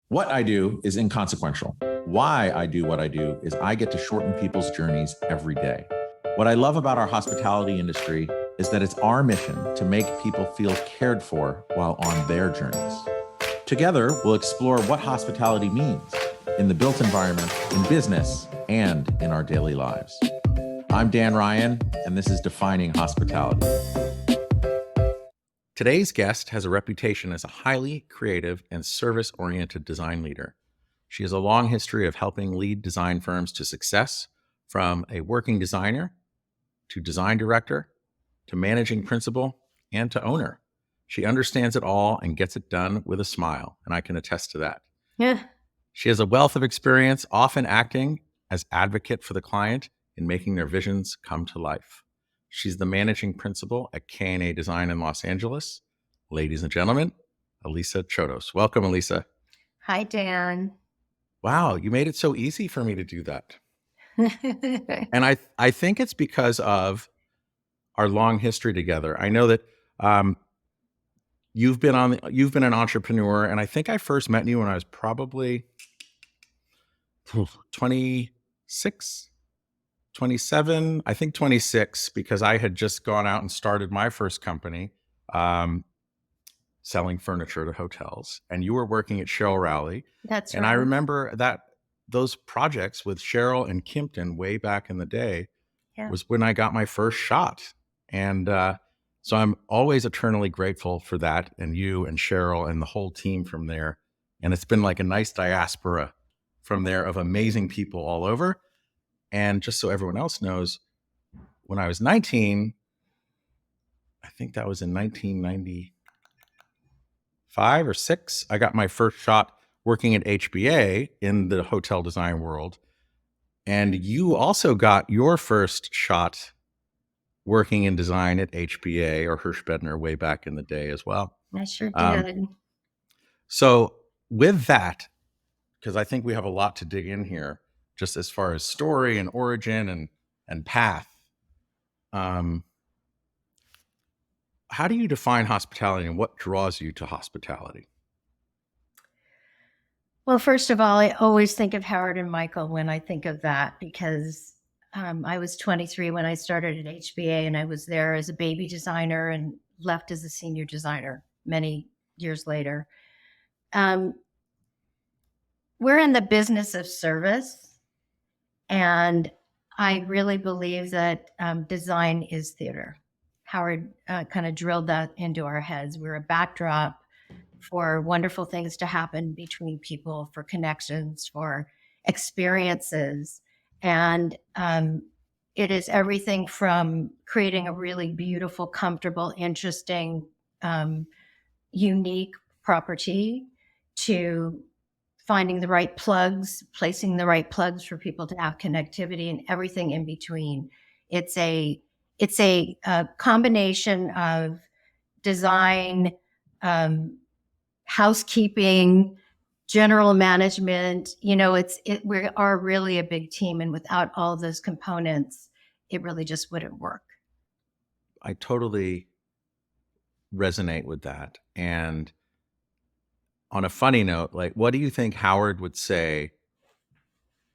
What I do is inconsequential. Why I do what I do is I get to shorten people's journeys every day. What I love about our hospitality industry is that it's our mission to make people feel cared for while on their journeys. Together, we'll explore what hospitality means in the built environment, in business, and in our daily lives. I'm Dan Ryan, and this is Defining Hospitality. Today's guest has a reputation as a highly creative and service-oriented design leader. She has a long history of helping lead design firms to success, from a working designer to design director to managing principal and to owner. She understands it all and gets it done with a smile, and I can attest to that. Yeah. She has a wealth of experience, often acting as advocate for the client in making their visions come to life. She's the managing principal at KNA Design in Los Angeles. Ladies and gentlemen, Alisa Chodos. Welcome, Alisa. Hi, Dan. Wow, you made it so easy for me to do that. And I think it's because of our long history together. I know that you've been an entrepreneur, and I think I first met you when I was probably 26, 27, I think 26, because I had just gone out and started my first company selling furniture to hotels. And you were working at Cheryl Rowley. That's and right. I remember that those projects with Cheryl and Kimpton way back in the day was when I got my first shot. And so I'm always eternally grateful for that, and you and Cheryl and the whole team from there. And it's been like a nice diaspora from there of amazing people all over. And just so everyone else knows, when I was 19, I think that was in 1995 or 6, I got my first shot working at HBA in the hotel design world. And you also got your first shot working in design at HBA or Bedner way back in the day as well. I sure did. So with that, because I think we have a lot to dig in here, just as far as story and origin and path. How do you define hospitality, and what draws you to hospitality? Well, first of all, I always think of Howard and Michael when I think of that, because I was 23 when I started at HBA, and I was there as a baby designer and left as a senior designer many years later. We're in the business of service, and I really believe that design is theater. Howard kind of drilled that into our heads. We're a backdrop for wonderful things to happen between people, for connections, for experiences. And it is everything from creating a really beautiful, comfortable, interesting, unique property to finding the right plugs, placing the right plugs for people to have connectivity, and everything in between. It's a combination of design, housekeeping, general management. We are really a big team, and without all of those components, it really just wouldn't work. I totally resonate with that. And on a funny note, like, what do you think Howard would say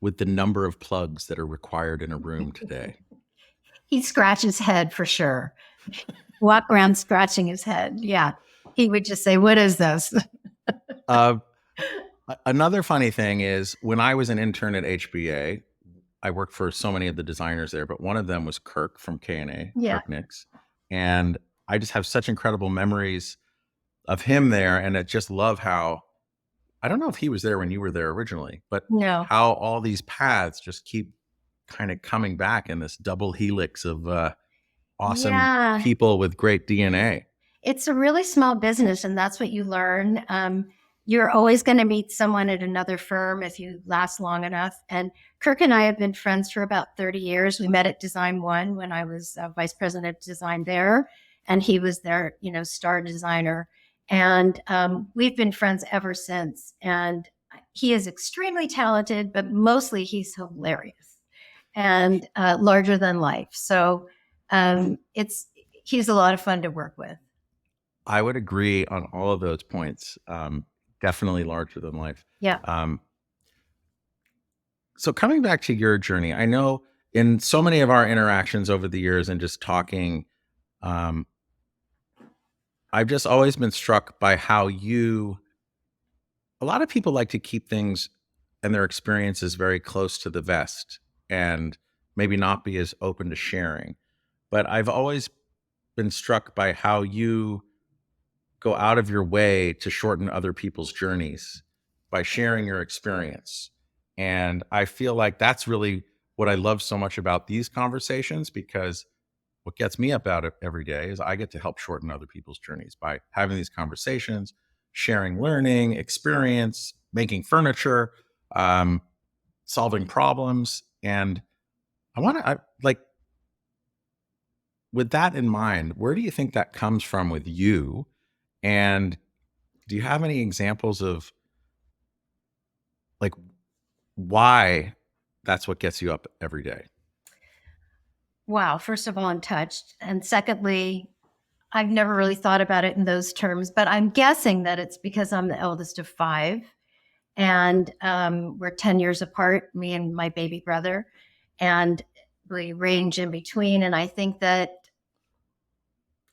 with the number of plugs that are required in a room today? He'd scratch his head for sure. Walk around scratching his head. Yeah. He would just say, "What is this?" Another funny thing is, when I was an intern at HBA, I worked for so many of the designers there, but one of them was Kirk from KNA, Kirk Nix. And I just have such incredible memories of him there. And I just love how, I don't know if he was there when you were there originally, but how all these paths just keep kind of coming back in this double helix of awesome people with great DNA. It's a really small business, and that's what you learn. You're always going to meet someone at another firm if you last long enough. And Kirk and I have been friends for about 30 years. We met at Design One when I was vice president of design there, and he was their, star designer. And we've been friends ever since. And he is extremely talented, but mostly he's hilarious and larger than life. So he's a lot of fun to work with. I would agree on all of those points. Definitely larger than life. Yeah. So coming back to your journey, I know in so many of our interactions over the years and just talking, um, I've just always been struck by how a lot of people like to keep things and their experiences very close to the vest and maybe not be as open to sharing. But I've always been struck by how you go out of your way to shorten other people's journeys by sharing your experience. And I feel like that's really what I love so much about these conversations, because what gets me up out of every day is I get to help shorten other people's journeys by having these conversations, sharing learning, experience, making furniture, solving problems. And I like, with that in mind, where do you think that comes from with you? And do you have any examples of like why that's what gets you up every day? Wow. First of all, I'm touched. And secondly, I've never really thought about it in those terms, but I'm guessing that it's because I'm the eldest of five. And we're 10 years apart, me and my baby brother. And we range in between. And I think that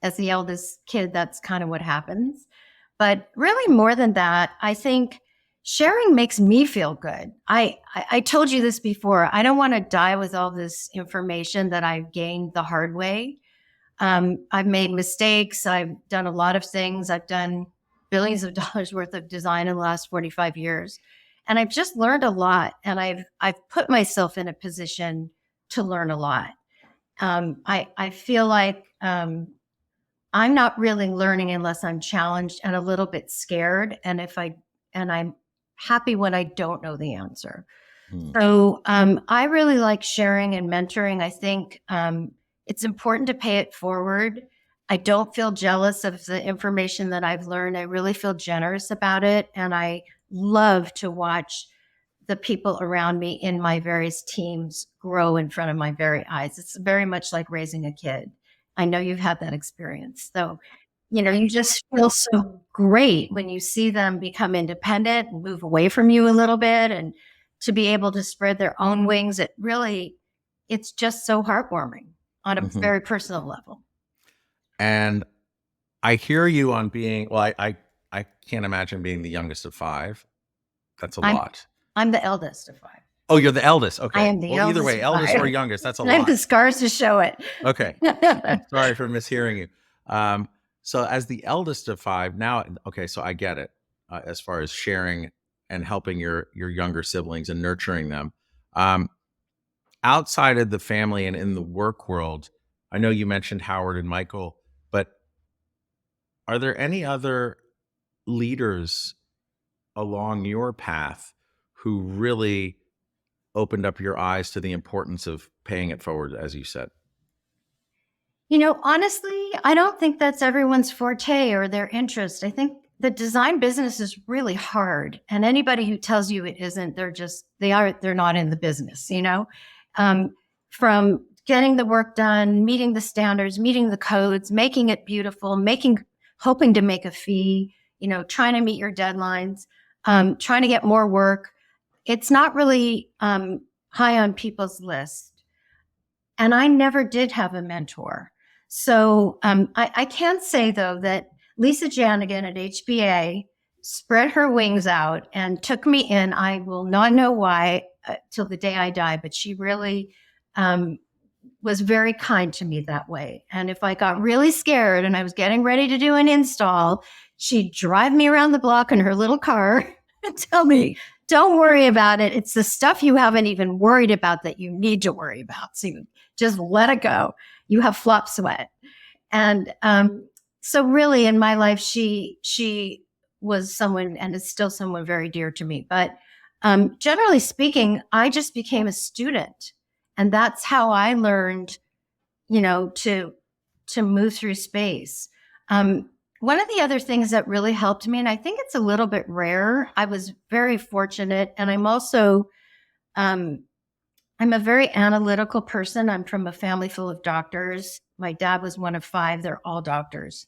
as the eldest kid, that's kind of what happens. But really, more than that, I think sharing makes me feel good. I told you this before. I don't want to die with all this information that I've gained the hard way. I've made mistakes. I've done a lot of things. I've done billions of dollars worth of design in the last 45 years. And I've just learned a lot. And I've put myself in a position to learn a lot. I feel like I'm not really learning unless I'm challenged and a little bit scared. And I'm happy when I don't know the answer. So I really like sharing and mentoring. I think it's important to pay it forward. I don't feel jealous of the information that I've learned. I really feel generous about it. And I love to watch the people around me in my various teams grow in front of my very eyes. It's very much like raising a kid. I know you've had that experience. So, you just feel so great when you see them become independent and move away from you a little bit, and to be able to spread their own wings. It's just so heartwarming on a very personal level. And I hear you on being, well, I can't imagine being the youngest of five. That's a lot. I'm the eldest of five. Oh, you're the eldest. Okay. I am the eldest. Either way, eldest or youngest, that's a lot. I have the scars to show it. Okay. Sorry for mishearing you. So as the eldest of five now, okay, so I get it as far as sharing and helping your younger siblings and nurturing them. Outside of the family and in the work world, I know you mentioned Howard and Michael, but are there any other leaders along your path who really opened up your eyes to the importance of paying it forward, as you said? Honestly, I don't think that's everyone's forte or their interest. I think the design business is really hard. And anybody who tells you it isn't, they're not in the business, from getting the work done, meeting the standards, meeting the codes, making it beautiful, hoping to make a fee, trying to meet your deadlines, trying to get more work. It's not really high on people's list. And I never did have a mentor. So I can say, though, that Lisa Janigian at HBA spread her wings out and took me in. I will not know why till the day I die, but she really was very kind to me that way. And if I got really scared and I was getting ready to do an install, she'd drive me around the block in her little car and tell me, don't worry about it. It's the stuff you haven't even worried about that you need to worry about. So you just let it go. You have flop sweat. And so really in my life, she was someone, and is still someone very dear to me. But generally speaking, I just became a student. And that's how I learned, to move through space. One of the other things that really helped me, and I think it's a little bit rare, I was very fortunate, and I'm also, I'm a very analytical person. I'm from a family full of doctors. My dad was one of five. They're all doctors.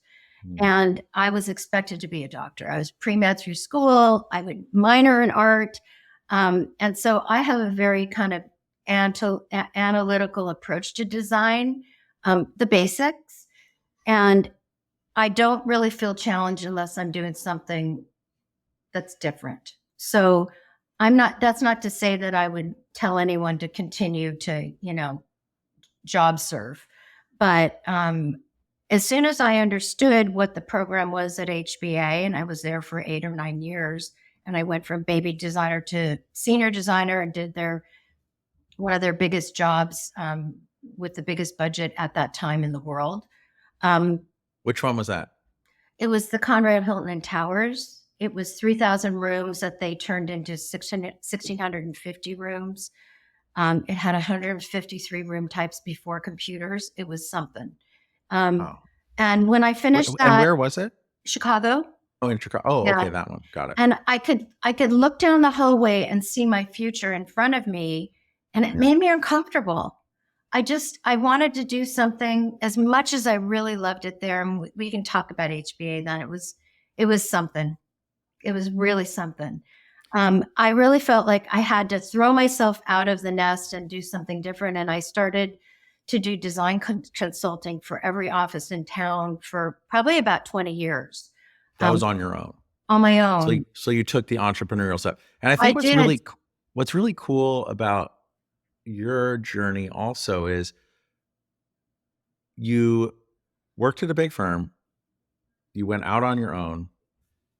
And I was expected to be a doctor. I was pre-med through school. I would minor in art. And so I have a very kind of analytical approach to design, the basics. And I don't really feel challenged unless I'm doing something that's different. So that's not to say that I would tell anyone to continue to, job serve. But as soon as I understood what the program was at HBA, and I was there for 8 or 9 years, and I went from baby designer to senior designer and did one of their biggest jobs with the biggest budget at that time in the world. Which one was that? It was the Conrad Hilton in Towers. It was 3,000 rooms that they turned into 1,650 rooms. It had 153 room types before computers. It was something. And when I finished that, and where was it? Chicago. Oh, in Chicago. Oh, yeah. Okay, that one. Got it. And I could look down the hallway and see my future in front of me, and it made me uncomfortable. I wanted to do something. As much as I really loved it there, and we can talk about HBA then. It was something. It was really something. I really felt like I had to throw myself out of the nest and do something different. And I started to do design consulting for every office in town for probably about 20 years. That was on your own? On my own. So you took the entrepreneurial stuff. And I think what's really cool about your journey also is you worked at a big firm, you went out on your own,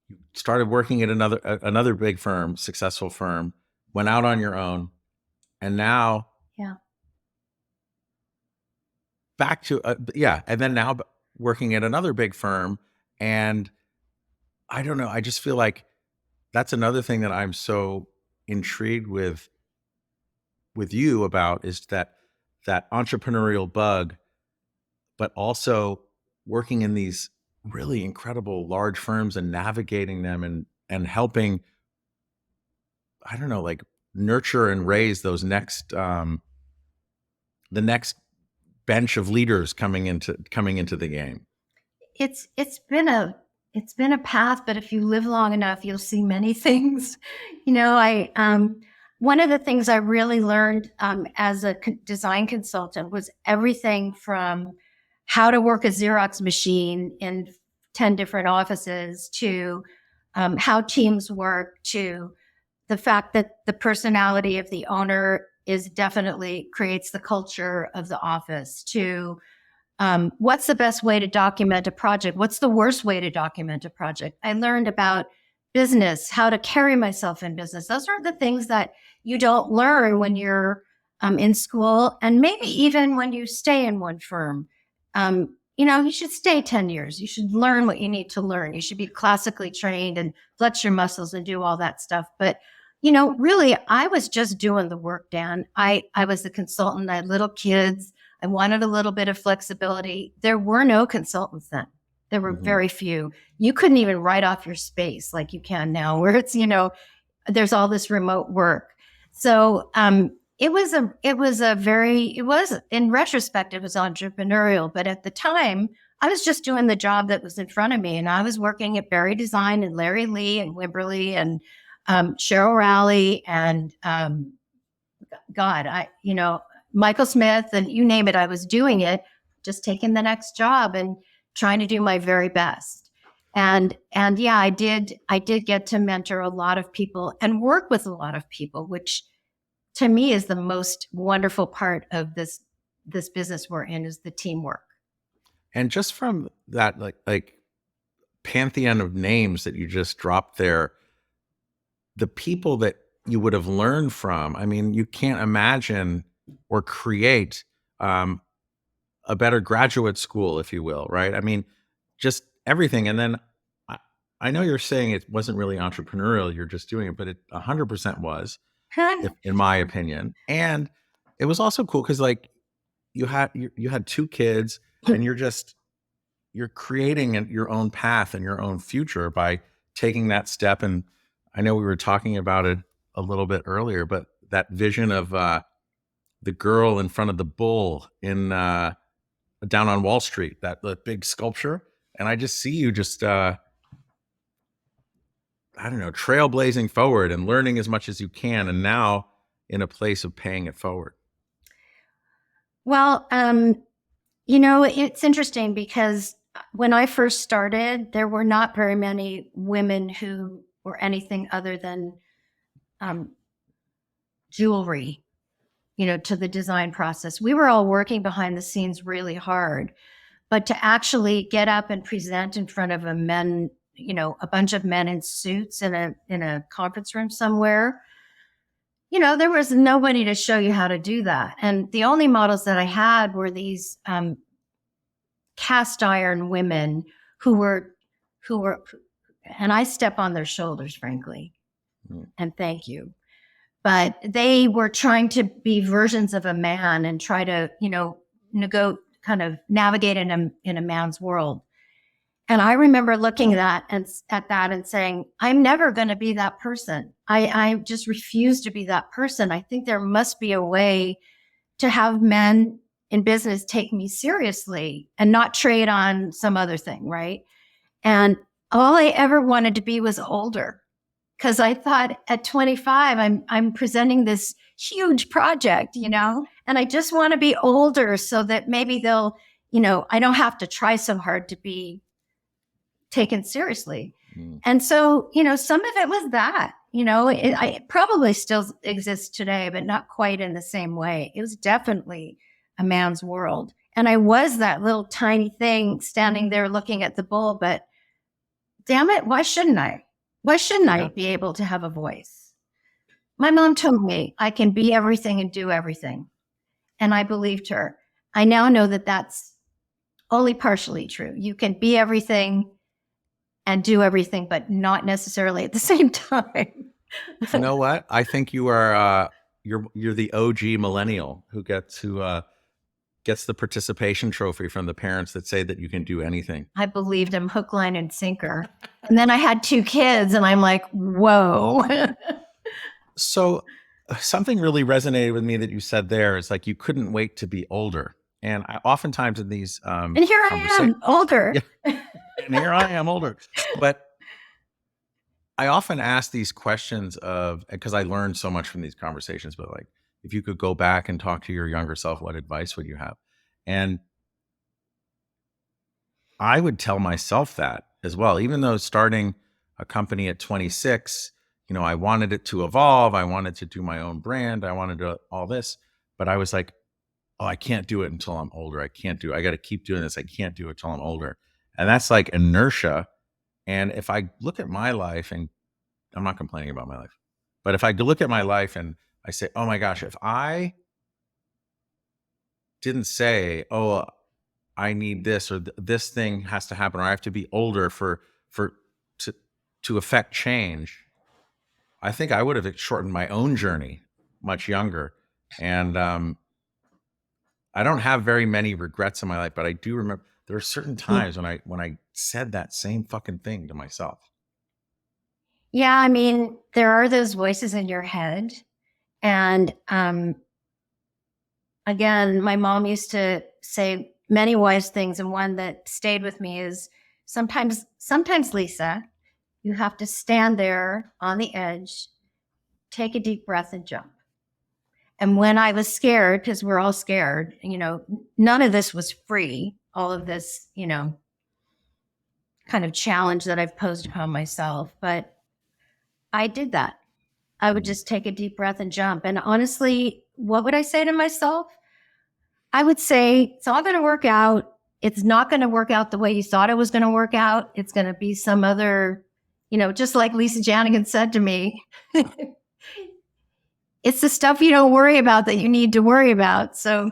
you started working at another big firm, successful firm, went out on your own, and now back to and then now working at another big firm. And I don't know, I just feel like that's another thing that I'm so intrigued with you about, is that entrepreneurial bug, but also working in these really incredible large firms and navigating them and helping, I don't know, like nurture and raise those the next bench of leaders coming into the game. It's been a path, but if you live long enough, you'll see many things. One of the things I really learned as a design consultant was everything from how to work a Xerox machine in 10 different offices to how teams work, to the fact that the personality of the owner definitely creates the culture of the office, to what's the best way to document a project? What's the worst way to document a project? I learned about business, how to carry myself in business. Those are the things that you don't learn when you're in school, and maybe even when you stay in one firm. You should stay 10 years. You should learn what you need to learn. You should be classically trained and flex your muscles and do all that stuff. But, really, I was just doing the work, Dan. I was a consultant. I had little kids. I wanted a little bit of flexibility. There were no consultants then. There were very few. You couldn't even write off your space like you can now, where it's, there's all this remote work. So it was in retrospect, it was entrepreneurial, but at the time I was just doing the job that was in front of me. And I was working at Berry Design and Larry Lee and Wimberly and Cheryl Rowley and Michael Smith, and you name it, I was doing it, just taking the next job and trying to do my very best. And I did get to mentor a lot of people and work with a lot of people, which to me is the most wonderful part of this business we're in, is the teamwork. And just from that, like pantheon of names that you just dropped there, the people that you would have learned from, I mean, you can't imagine or create a better graduate school, if you will, right? I mean, just everything. And then I know you're saying it wasn't really entrepreneurial, you're just doing it, but it 100% was, in my opinion. And it was also cool because like you had 2 kids and you're creating your own path and your own future by taking that step. And I know we were talking about it a little bit earlier, but that vision of the girl in front of the bull in down on Wall Street, that big sculpture, And I just see you just, I don't know, trailblazing forward and learning as much as you can. And now in a place of paying it forward. Well, it's interesting because when I first started, there were not very many women who were anything other than jewelry, to the design process. We were all working behind the scenes really hard, but to actually get up and present in front of a bunch of men in suits in a conference room somewhere, there was nobody to show you how to do that. And the only models that I had were these cast iron women who were, and I step on their shoulders, frankly, and thank you. But they were trying to be versions of a man and try to, kind of navigate in a man's world. And I remember looking at that and saying, I'm never going to be that person. I just refuse to be that person. I think there must be a way to have men in business take me seriously and not trade on some other thing, right? And all I ever wanted to be was older, because I thought at 25, I'm presenting this huge project, and I just want to be older so that maybe they'll, I don't have to try so hard to be taken seriously. And so, some of it was that, it probably still exists today, but not quite in the same way. It was definitely a man's world. And I was that little tiny thing standing there looking at the bull, but damn it, why shouldn't I? Why shouldn't I be able to have a voice? My mom told me I can be everything and do everything. And I believed her. I now know that that's only partially true. You can be everything and do everything, but not necessarily at the same time. You know what? I think you are you're the OG millennial who gets the participation trophy from the parents that say that you can do anything. I believed him hook, line, and sinker. And then I had 2 kids and I'm like, whoa. So something really resonated with me that you said there is like, you couldn't wait to be older. And I oftentimes in these and here I am, older. Yeah, and here I am, older. But I often ask these questions because I learned so much from these conversations, but like, if you could go back and talk to your younger self, what advice would you have? And I would tell myself that as well, even though starting a company at 26, I wanted it to evolve. I wanted to do my own brand. I wanted to all this, but I was like, oh, I can't do it until I'm older. I got to keep doing this. I can't do it until I'm older. And that's like inertia. And if I look at my life, and I'm not complaining about my life, but if I look at my life and I say, oh my gosh, if I didn't say, oh, I need this, or this thing has to happen, or I have to be older to affect change, I think I would have shortened my own journey much younger. And I don't have very many regrets in my life, but I do remember there are certain times when I said that same fucking thing to myself. Yeah, I mean, there are those voices in your head. And again, my mom used to say many wise things, and one that stayed with me is sometimes, Lisa, you have to stand there on the edge, take a deep breath, and jump. And when I was scared, because we're all scared, none of this was free. All of this, kind of challenge that I've posed upon myself. But I did that. I would just take a deep breath and jump. And honestly, what would I say to myself? I would say, it's all going to work out. It's not going to work out the way you thought it was going to work out. It's going to be some other, just like Lisa Janigian said to me, it's the stuff you don't worry about that you need to worry about. So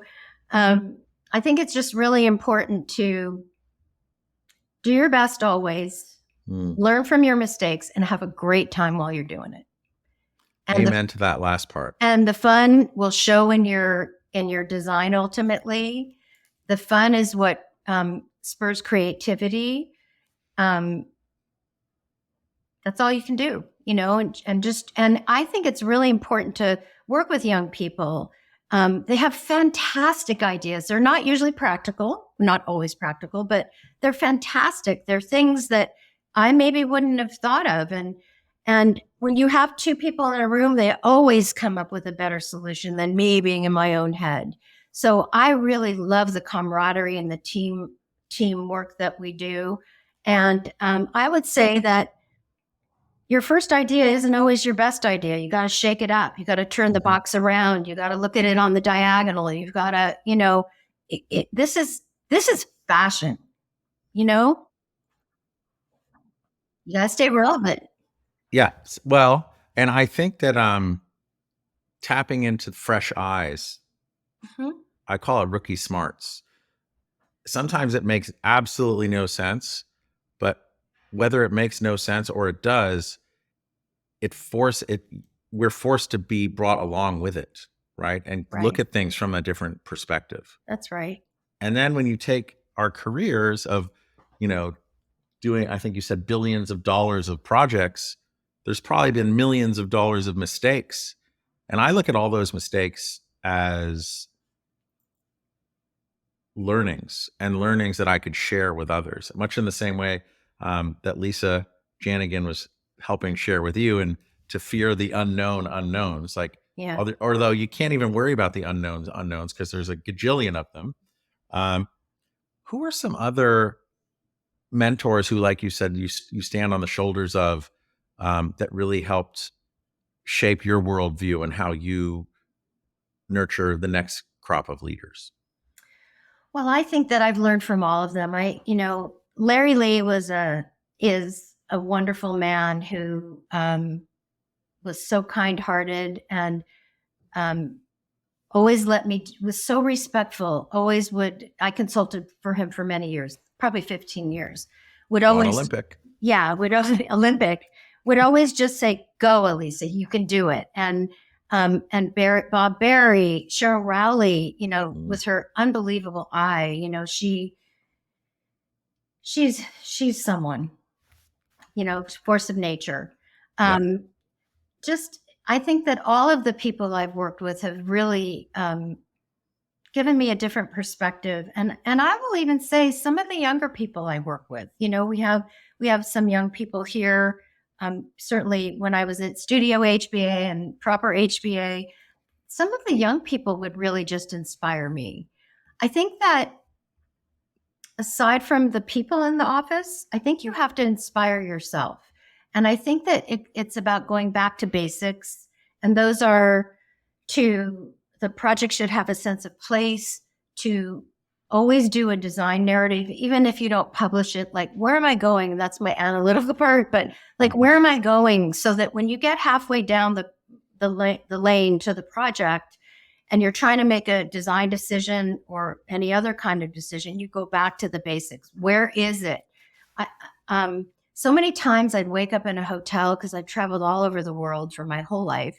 I think it's just really important to do your best always, learn from your mistakes, and have a great time while you're doing it. And amen to that last part. And the fun will show in your design ultimately. The fun is what spurs creativity. That's all you can do, and I think it's really important to work with young people. They have fantastic ideas. They're not usually practical, not always practical, but they're fantastic. They're things that I maybe wouldn't have thought of. And when you have two people in a room, they always come up with a better solution than me being in my own head. So I really love the camaraderie and the teamwork that we do. And I would say that your first idea isn't always your best idea. You got to shake it up. You got to turn the box around. You got to look at it on the diagonal. You've got to, this is fashion, you got to stay relevant. Yeah. Well, and I think that tapping into fresh eyes, I call it rookie smarts. Sometimes it makes absolutely no sense, but whether it makes no sense or it does, we're forced to be brought along with it, right? And look at things from a different perspective. That's right. And then when you take our careers of, doing, I think you said billions of dollars of projects, there's probably been millions of dollars of mistakes. And I look at all those mistakes as learnings that I could share with others, much in the same way that Lisa Janigian was helping share with you, and to fear the unknowns. Like, although you can't even worry about the unknowns because there's a gajillion of them. Who are some other mentors who, like you said, you stand on the shoulders of, that really helped shape your worldview and how you nurture the next crop of leaders? Well, I think that I've learned from all of them. Larry Lee is a wonderful man who was so kind-hearted and always was so respectful. I consulted for him for many years, probably 15 years. Olympic. Yeah, Olympic. Would always just say, "Go, Alisa, you can do it." And Bob Berry, Cheryl Rowley, with her unbelievable eye, she's someone, force of nature. I think that all of the people I've worked with have really given me a different perspective. And I will even say some of the younger people I work with, we have some young people here. Certainly when I was at Studio HBA and Proper HBA, some of the young people would really just inspire me. I think that aside from the people in the office, I think you have to inspire yourself. And I think that it's about going back to basics. And those are the project should have a sense of place, to always do a design narrative, even if you don't publish it. Like, where am I going? That's my analytical part, but like, where am I going? So that when you get halfway down the lane to the project and you're trying to make a design decision or any other kind of decision, you go back to the basics. Where is it? So many times I'd wake up in a hotel, because I've traveled all over the world for my whole life,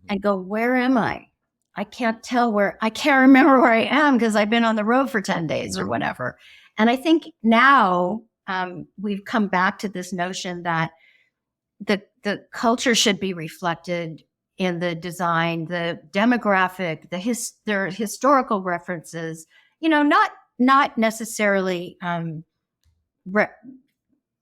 and go, where am I? I can't remember where I am because I've been on the road for 10 days or whatever. And I think now we've come back to this notion that the culture should be reflected in the design, the demographic, their historical references, not necessarily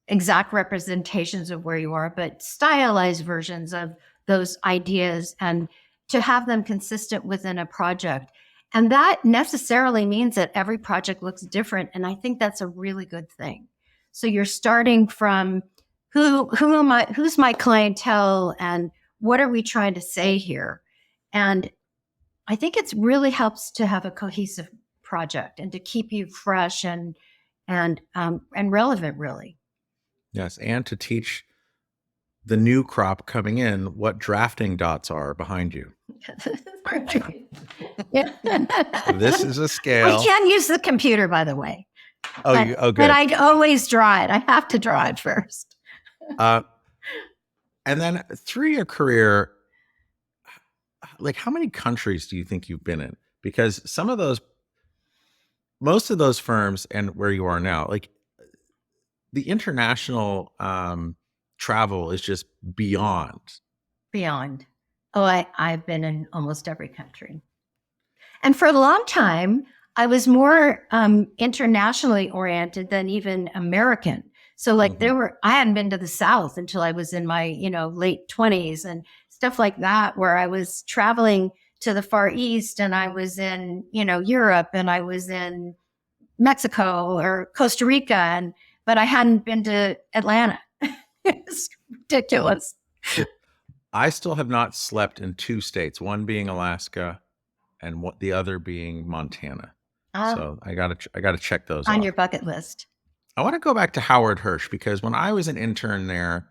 exact representations of where you are, but stylized versions of those ideas, and to have them consistent within a project. And that necessarily means that every project looks different. And I think that's a really good thing. So you're starting from who's my clientele, and what are we trying to say here? And I think it really helps to have a cohesive project and to keep you fresh and relevant, really. Yes, and to teach the new crop coming in what drafting dots are behind you. This is a scale. I can't use the computer, by the way. Good. But I always draw it. I have to draw it first. And then through your career, like, how many countries do you think you've been in? Because most of those firms, and where you are now, like, the international travel is just beyond. Oh, I've been in almost every country. And for a long time, I was more internationally oriented than even American. So like I hadn't been to the South until I was in my, late 20s and stuff like that, where I was traveling to the Far East and I was in, Europe and I was in Mexico or Costa Rica, but I hadn't been to Atlanta. It's ridiculous. I still have not slept in 2 states, one being Alaska and the other being Montana. So I gotta check those on off. your bucket list. I want to go back to Howard Hirsch because when I was an intern there,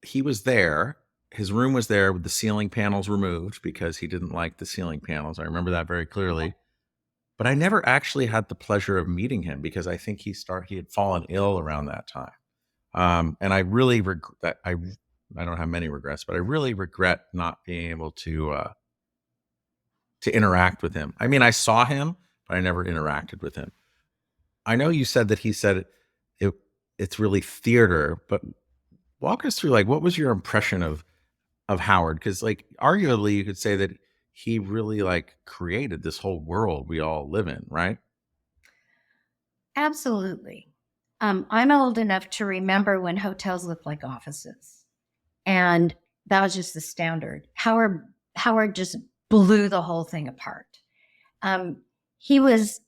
he was there. His room was there with the ceiling panels removed because he didn't like the ceiling panels. I remember that very clearly. But I never actually had the pleasure of meeting him because I think he had fallen ill around that time. And I really regret. I don't have many regrets, but I really regret not being able to interact with him. I mean, I saw him, but I never interacted with him. I know you said that he said it's really theater, but walk us through, like, what was your impression of Howard? Because, like, arguably you could say that he really, like, created this whole world we all live in, right? Absolutely. I'm old enough to remember when hotels looked like offices. And that was just the standard. Howard just blew the whole thing apart. He was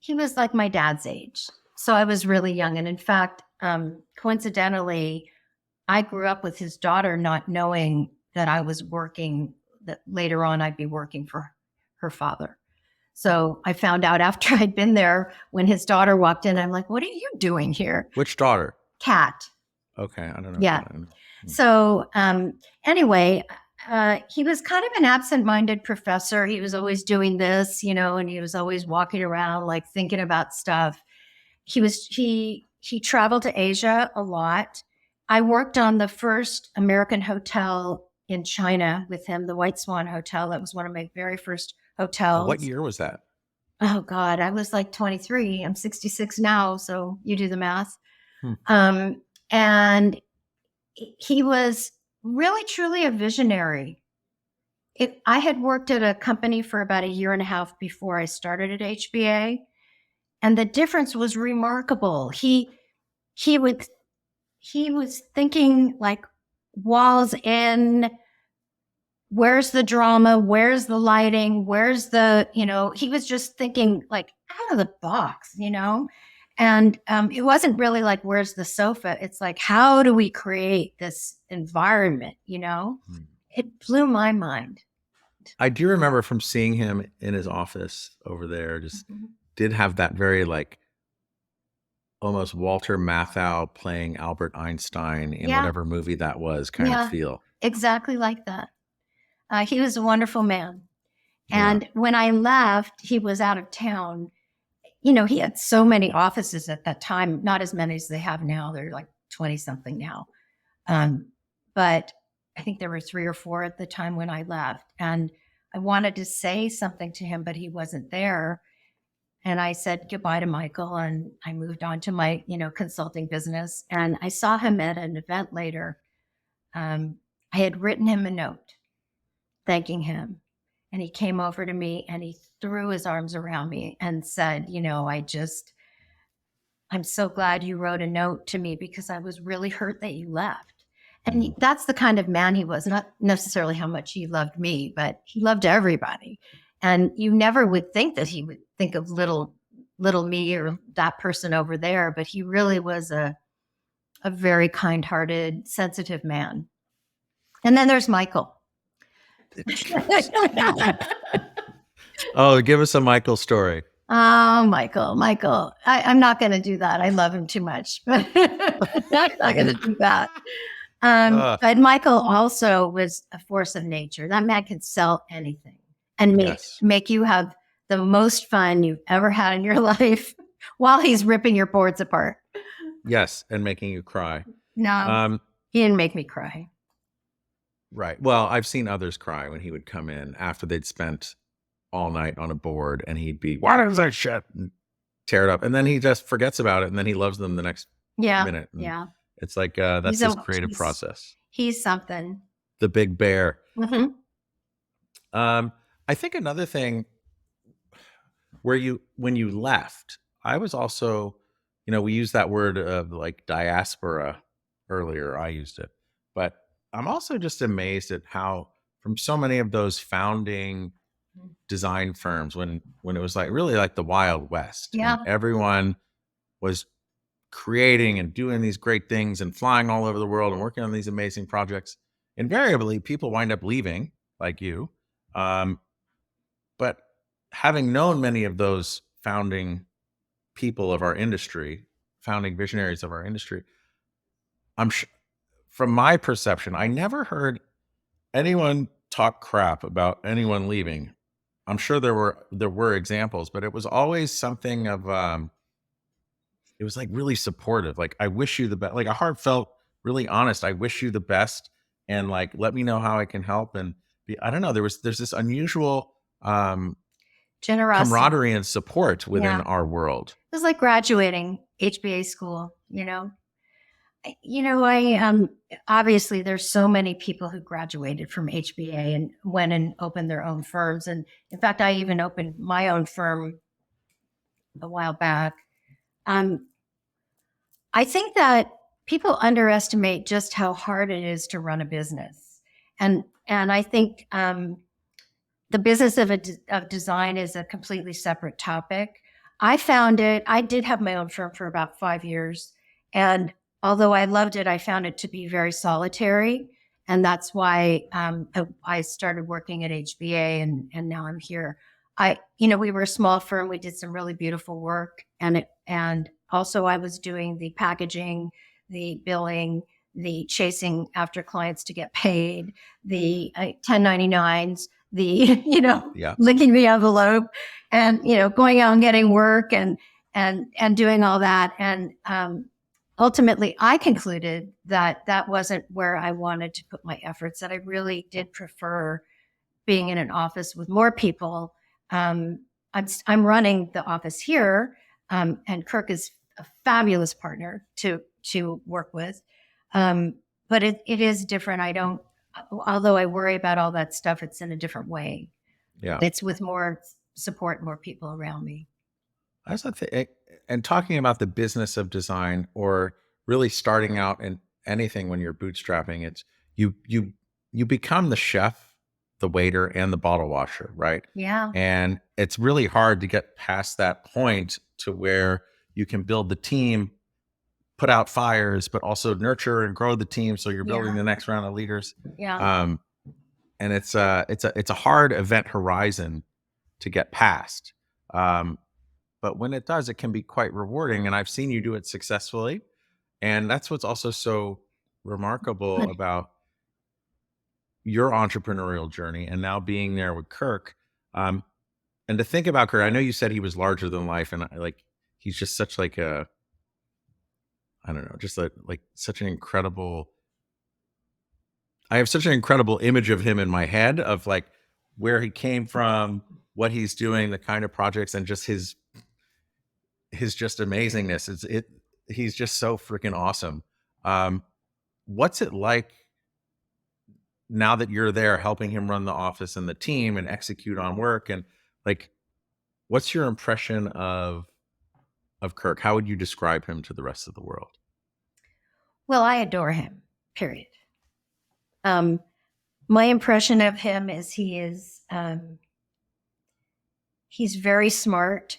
like my dad's age. So I was really young. And in fact, coincidentally, I grew up with his daughter not knowing that I was working, that later on I'd be working for her father. So I found out after I'd been there when his daughter walked in. I'm like, what are you doing here? Which daughter? Kat. Okay, I don't know. Yeah. So anyway, he was kind of an absent-minded professor. He was always doing this, and he was always walking around like thinking about stuff. He traveled to Asia a lot. I worked on the first American hotel in China with him, the White Swan Hotel. That was one of my very first hotels. What year was that? Oh God, I was like 23. I'm 66 now, so you do the math. And he was really, truly a visionary. I had worked at a company for about a year and a half before I started at HBA, and the difference was remarkable. He was thinking like walls in, where's the drama? Where's the lighting? Where's the, he was just thinking like out of the box, And it wasn't really like, where's the sofa? It's like, how do we create this environment? It blew my mind. I do remember from seeing him in his office over there, just did have that very like almost Walter Matthau playing Albert Einstein in whatever movie that was kind of feel. Exactly like that. He was a wonderful man. And when I left, he was out of town. He had so many offices at that time, not as many as they have now. They're like 20 something now. But I think there were 3 or 4 at the time when I left. And I wanted to say something to him, but he wasn't there. And I said goodbye to Michael and I moved on to my, consulting business. And I saw him at an event later. I had written him a note thanking him. And he came over to me and he threw his arms around me and said, I'm so glad you wrote a note to me because I was really hurt that you left. And that's the kind of man he was, not necessarily how much he loved me, but he loved everybody. And you never would think that he would think of little me or that person over there, but he really was a very kind-hearted, sensitive man. And then there's Michael. Oh, give us a Michael story. Oh, Michael. I'm not going to do that. I love him too much, but I'm not going to do that. But Michael also was a force of nature. That man could sell anything and make you have the most fun you've ever had in your life while he's ripping your boards apart. Yes, and making you cry. No, he didn't make me cry. Right. Well, I've seen others cry when he would come in after they'd spent all night on a board and he'd be, what is that shit? And tear it up. And then he just forgets about it and then he loves them the next minute. And it's like, that's his creative process. He's something. The big bear. I think another thing, when you left, I was also, we used that word of like diaspora earlier. I used it, but I'm also just amazed at how from so many of those founding design firms, when it was like really like the Wild West, and everyone was creating and doing these great things and flying all over the world and working on these amazing projects, invariably people wind up leaving, like you. But having known many of those founding people of our industry, founding visionaries of our industry, from my perception, I never heard anyone talk crap about anyone leaving. I'm sure there were examples, but it was always something of it was like really supportive. Like, I wish you the best, like a heartfelt, really honest, I wish you the best, and like let me know how I can help. And I don't know, there's this unusual generosity, camaraderie and support within our world. It was like graduating HBA school, I obviously there's so many people who graduated from HBA and went and opened their own firms. And in fact, I even opened my own firm a while back. I think that people underestimate just how hard it is to run a business. And I think the business of design is a completely separate topic. I did have my own firm for about 5 years. And although I loved it, I found it to be very solitary. And that's why I started working at HBA, and now I'm here. We were a small firm. We did some really beautiful work. And also I was doing the packaging, the billing, the chasing after clients to get paid, the 1099s, the, licking the envelope, and, going out and getting work and doing all that. And ultimately, I concluded that that wasn't where I wanted to put my efforts, that I really did prefer being in an office with more people. I'm running the office here, and Kirk is a fabulous partner to work with. But it is different. Although I worry about all that stuff, it's in a different way. Yeah. It's with more support, more people around me. That's the thing. And talking about the business of design, or really starting out in anything when you're bootstrapping, it's you become the chef, the waiter, and the bottle washer, right? Yeah. And it's really hard to get past that point to where you can build the team, put out fires, but also nurture and grow the team. So you're building the next round of leaders. Yeah. And it's a hard event horizon to get past. But when it does, it can be quite rewarding. And I've seen you do it successfully. And that's what's also so remarkable about your entrepreneurial journey, and now being there with Kirk. And to think about Kirk, I know you said he was larger than life, and he's just such like a, I don't know, just like such an incredible, I have such an incredible image of him in my head, of like where he came from, what he's doing, the kind of projects, and just his just amazingness. He's just so freaking awesome. What's it like now that you're there helping him run the office and the team and execute on work? And like, what's your impression of Kirk? How would you describe him to the rest of the world? Well, I adore him, period. My impression of him is he's very smart.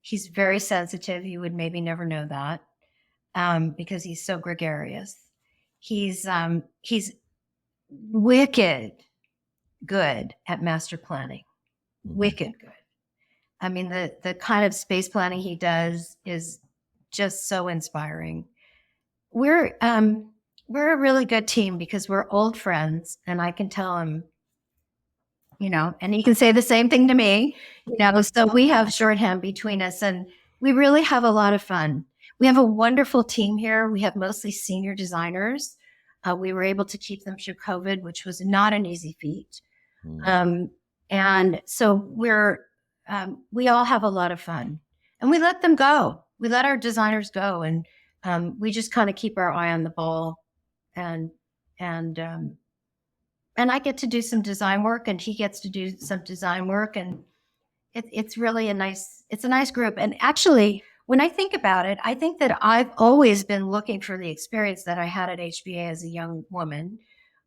He's very sensitive. You would maybe never know that, because he's so gregarious. He's wicked good at master planning. Wicked good. I mean, the kind of space planning he does is just so inspiring. We're a really good team because we're old friends, and I can tell him, and he can say the same thing to me, so we have shorthand between us, and we really have a lot of fun. We have a wonderful team here. We have mostly senior designers. We were able to keep them through COVID, which was not an easy feat. And so we all have a lot of fun, and we let them go. We let our designers go, and we just kind of keep our eye on the ball, and I get to do some design work, and he gets to do some design work, and It's really a nice group. And actually, when I think about it, I think that I've always been looking for the experience that I had at HBA as a young woman,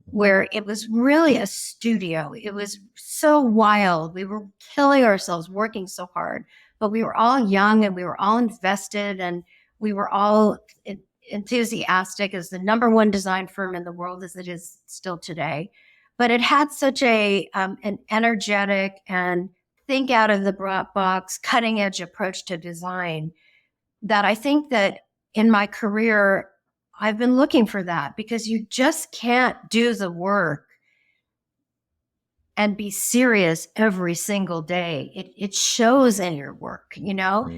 where it was really a studio. It was so wild. We were killing ourselves working so hard, but we were all young and we were all invested and we were all enthusiastic as the number one design firm in the world as it is still today. But it had such an energetic and think out of the box, cutting edge approach to design that I think that in my career, I've been looking for that, because you just can't do the work and be serious every single day. It shows in your work, you know?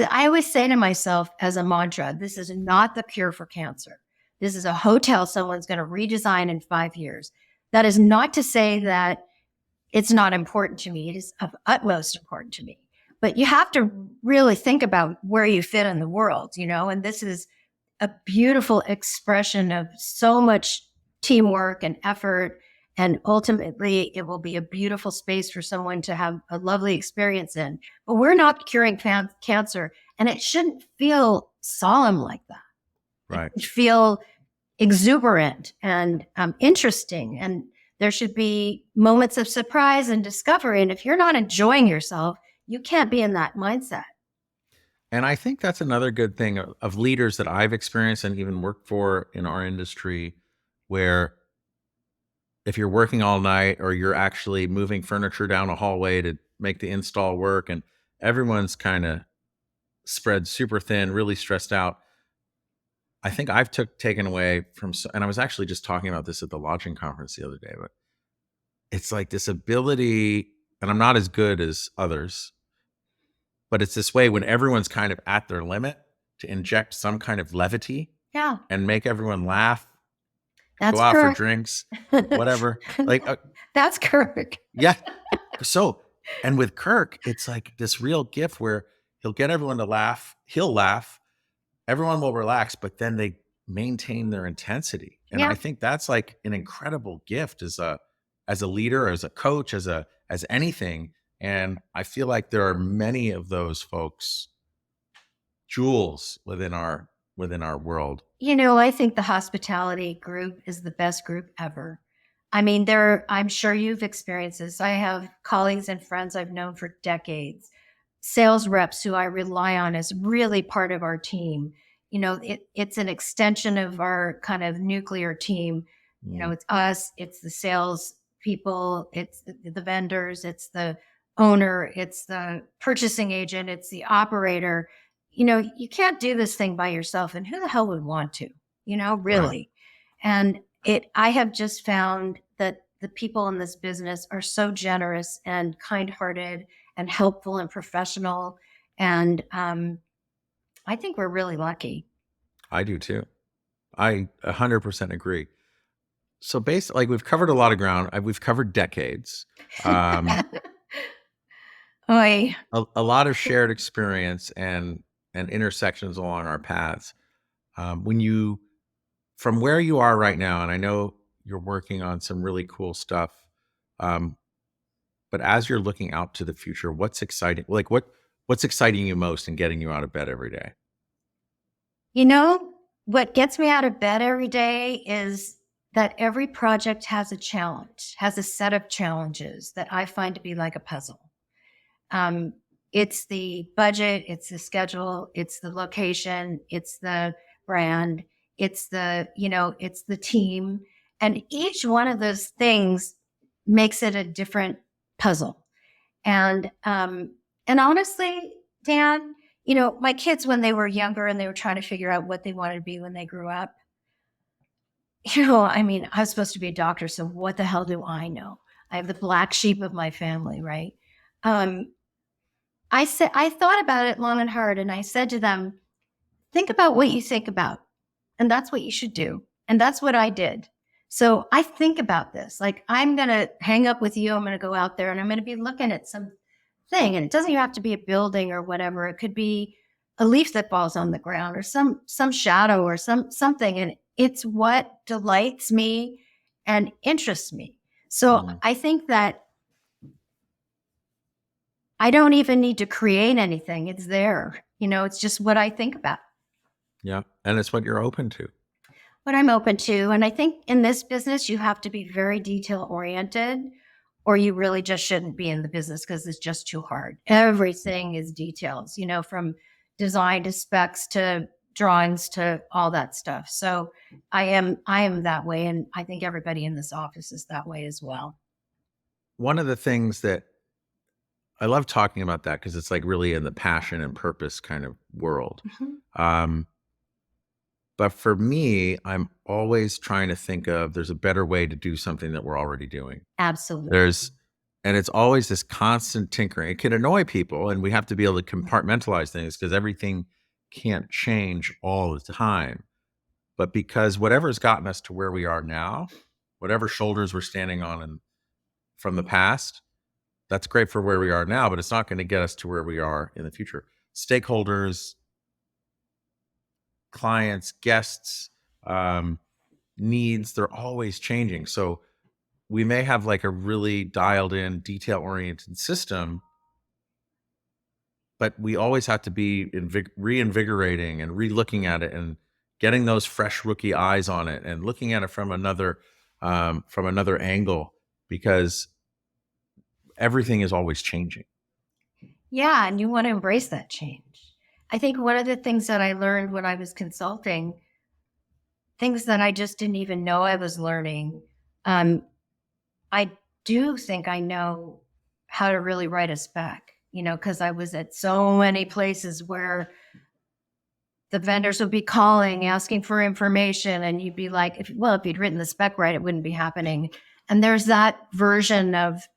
I always say to myself as a mantra, this is not the cure for cancer. This is a hotel someone's going to redesign in 5 years. That is not to say that it's not important to me. It is of utmost important to me. But you have to really think about where you fit in the world, you know? And this is a beautiful expression of so much teamwork and effort. And ultimately, it will be a beautiful space for someone to have a lovely experience in. But we're not curing cancer, and it shouldn't feel solemn like that. Right. It should feel exuberant and interesting. And there should be moments of surprise and discovery. And if you're not enjoying yourself, you can't be in that mindset. And I think that's another good thing of leaders that I've experienced and even worked for in our industry, where if you're working all night or you're actually moving furniture down a hallway to make the install work and everyone's kind of spread super thin, really stressed out, I think I've taken away from, and I was actually just talking about this at the lodging conference the other day, but it's like this ability, and I'm not as good as others, but it's this way when everyone's kind of at their limit to inject some kind of levity and make everyone laugh. That's go out Kirk. for drinks, whatever. Like that's Kirk. Yeah. So, and with Kirk, it's like this real gift where he'll get everyone to laugh. He'll laugh. Everyone will relax, but then they maintain their intensity. And I think that's like an incredible gift as a leader, as a coach, as anything. And I feel like there are many of those folks, jewels within our world. You know, I think the hospitality group is the best group ever. I mean, I'm sure you've experienced this. I have colleagues and friends I've known for decades, sales reps who I rely on as really part of our team. You know, it's an extension of our kind of nuclear team. You know, it's us, it's the sales people, it's the vendors, it's the owner, it's the purchasing agent, it's the operator. You know, you can't do this thing by yourself, and who the hell would want to, you know, really? Right. And I have just found that the people in this business are so generous and kind-hearted and helpful and professional. And I think we're really lucky. I do too. I 100% agree. So basically, like, we've covered a lot of ground. We've covered decades. A lot of shared experience and intersections along our paths. From where you are right now, and I know you're working on some really cool stuff, but as you're looking out to the future, what's exciting? Like, what's exciting you most in getting you out of bed every day? You know, what gets me out of bed every day is that every project has a challenge, has a set of challenges that I find to be like a puzzle. It's the budget, it's the schedule, it's the location, it's the brand, it's the team. And each one of those things makes it a different puzzle. And honestly, Dan, you know, my kids, when they were younger and they were trying to figure out what they wanted to be when they grew up, you know, I mean, I was supposed to be a doctor, so what the hell do I know? I have the black sheep of my family, right? I thought about it long and hard, and I said to them, think about what you think about, and that's what you should do. And that's what I did. So I think about this, like, I'm going to hang up with you. I'm going to go out there and I'm going to be looking at some thing. And it doesn't even have to be a building or whatever. It could be a leaf that falls on the ground or some shadow or something. And it's what delights me and interests me. So I think that I don't even need to create anything. It's there. It's just what I think about. Yeah. And it's what you're open to. What I'm open to. And I think in this business, you have to be very detail oriented, or you really just shouldn't be in the business because it's just too hard. Everything is details, from design to specs to drawings to all that stuff. So I am that way. And I think everybody in this office is that way as well. One of the things that I love talking about that because it's like really in the passion and purpose kind of world. Mm-hmm. But for me, I'm always trying to think of there's a better way to do something that we're already doing. Absolutely. And it's always this constant tinkering. It can annoy people, and we have to be able to compartmentalize things because everything can't change all the time. But because whatever's gotten us to where we are now, whatever shoulders we're standing on and from the past, that's great for where we are now, but it's not going to get us to where we are in the future. Stakeholders, clients, guests, needs, they're always changing. So we may have like a really dialed in, detail oriented system, but we always have to be reinvigorating and re-looking at it and getting those fresh rookie eyes on it and looking at it from another angle, because everything is always changing. Yeah, and you want to embrace that change. I think one of the things that I learned when I was consulting, things that I just didn't even know I was learning, I do think I know how to really write a spec, because I was at so many places where the vendors would be calling, asking for information, and you'd be like, if you'd written the spec right, it wouldn't be happening. And there's that version of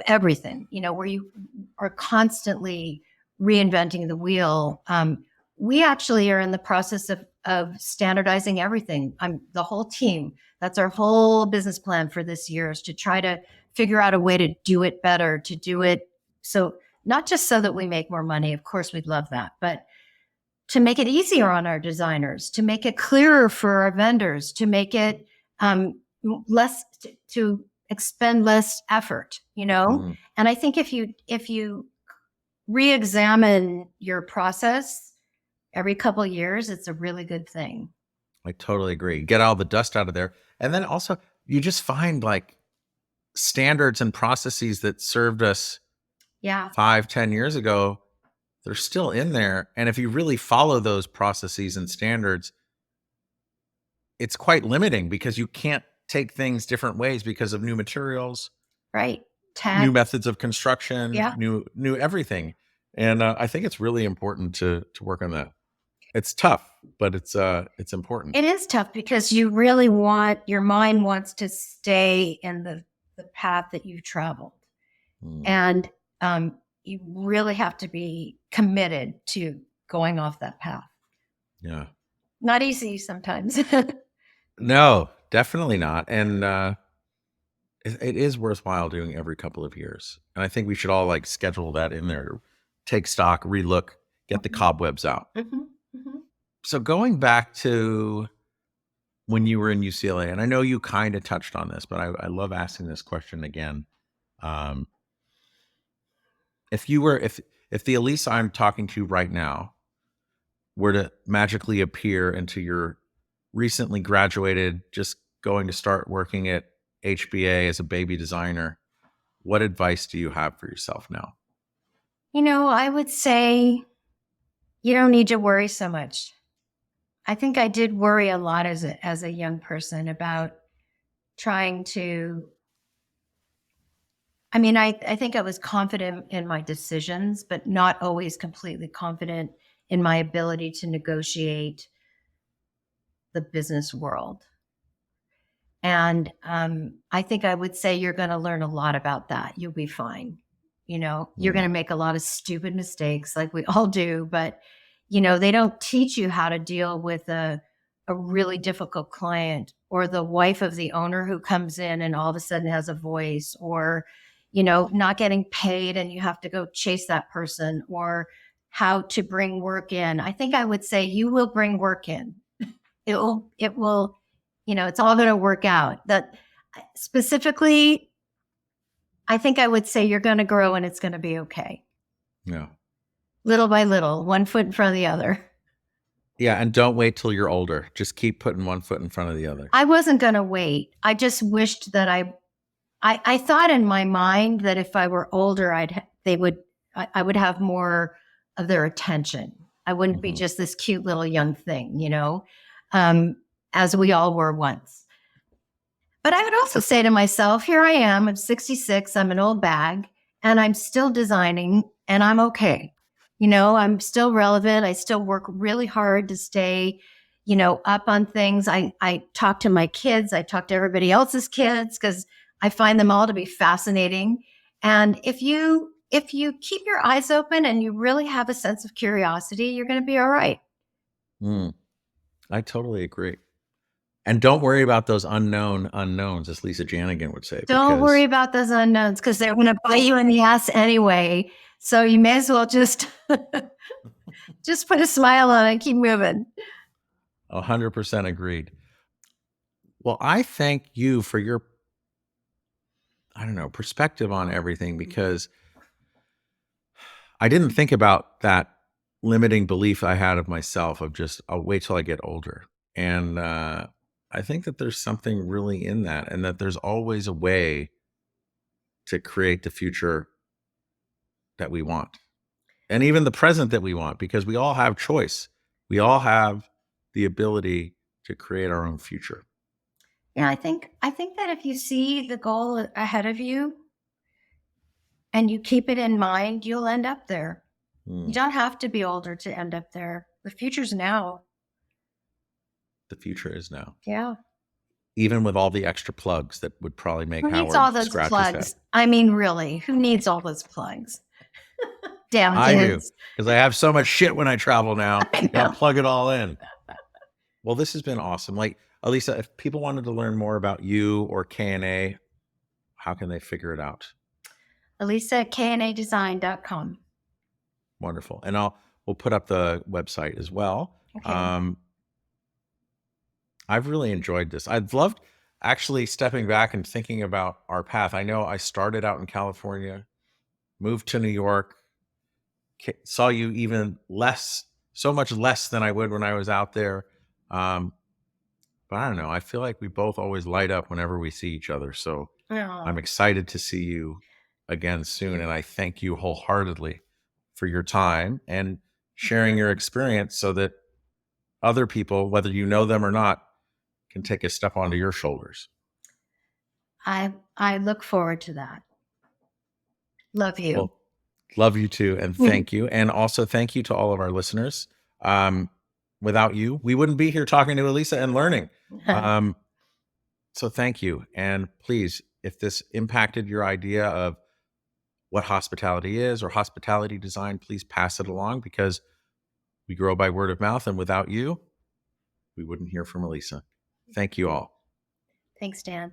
everything, where you are constantly reinventing the wheel. We actually are in the process of standardizing everything. The whole team. That's our whole business plan for this year, is to try to figure out a way to do it better, to do it so not just so that we make more money. Of course, we'd love that, but to make it easier on our designers, to make it clearer for our vendors, to make it less to expend less effort, And I think if you re-examine your process every couple of years, it's a really good thing. I totally agree. Get all the dust out of there. And then also you just find like standards and processes that served us 5-10 years ago. They're still in there. And if you really follow those processes and standards, it's quite limiting because you can't take things different ways because of new materials, right? New methods of construction, new everything. And I think it's really important to work on that. It's tough, but it's important. It is tough because you really your mind wants to stay in the path that you've traveled. And you really have to be committed to going off that path. Yeah. Not easy sometimes. No, definitely not. And it is worthwhile doing every couple of years. And I think we should all like schedule that in there to take stock, relook, get the cobwebs out. So going back to when you were in UCLA, and I know you kind of touched on this, but I love asking this question again. If the Alisa I'm talking to right now were to magically appear into your recently graduated, just going to start working at HBA as a baby designer, what advice do you have for yourself now? I would say you don't need to worry so much. I think I did worry a lot as a young person about trying to. I think I was confident in my decisions, but not always completely confident in my ability to negotiate the business world. And I think I would say you're going to learn a lot about that. You'll be fine. You're going to make a lot of stupid mistakes like we all do, but they don't teach you how to deal with a really difficult client, or the wife of the owner who comes in and all of a sudden has a voice, or not getting paid and you have to go chase that person, or how to bring work in. I think I would say you will bring work in. It will, it's all going to work out. That specifically, I think I would say you're going to grow and it's going to be okay. Yeah. Little by little, one foot in front of the other. Yeah, and don't wait till you're older. Just keep putting one foot in front of the other. I wasn't going to wait. I just wished that I thought in my mind that if I were older, I would have more of their attention. I wouldn't be just this cute little young thing, as we all were once. But I would also say to myself, here I am, I'm 66, I'm an old bag, and I'm still designing, and I'm okay. I'm still relevant. I still work really hard to stay, up on things. I talk to my kids. I talk to everybody else's kids because I find them all to be fascinating. And if you keep your eyes open and you really have a sense of curiosity, you're going to be all right. I totally agree. And don't worry about those unknown unknowns, as Lisa Janigian would say. Don't worry about those unknowns because they're going to bite you in the ass anyway. So you may as well just put a smile on it and keep moving. 100% agreed. Well, I thank you for your, perspective on everything, because I didn't think about that limiting belief I had of myself of just, I'll wait till I get older. And I think that there's something really in that, and that there's always a way to create the future that we want, and even the present that we want, because we all have choice. We all have the ability to create our own future. Yeah, I think that if you see the goal ahead of you and you keep it in mind, you'll end up there. You don't have to be older to end up there. The future's now. The future is now. Yeah. Even with all the extra plugs that would probably make Who needs Howard all those scratch plugs? his head. I mean, really, who needs all those plugs? Damn I kids. do, because I have so much shit when I travel now. I'll plug it all in. Well, this has been awesome. Like, Alisa, if people wanted to learn more about you or KNA, how can they figure it out? Alisa at KNAdesign.com. Wonderful. And we'll put up the website as well. Okay. I've really enjoyed this. I've loved actually stepping back and thinking about our path. I know I started out in California, moved to New York, saw you even less, so much less than I would when I was out there. But I don't know. I feel like we both always light up whenever we see each other. So I'm excited to see you again soon. And I thank you wholeheartedly for your time and sharing your experience so that other people, whether you know them or not, can take a step onto your shoulders. I look forward to that. Love you. Well, love you too. And thank you. And also thank you to all of our listeners. Without you, we wouldn't be here talking to Alisa and learning. So thank you. And please, if this impacted your idea of what hospitality is or hospitality design, please pass it along, because we grow by word of mouth. And without you, we wouldn't hear from Alisa. Thank you all. Thanks, Dan.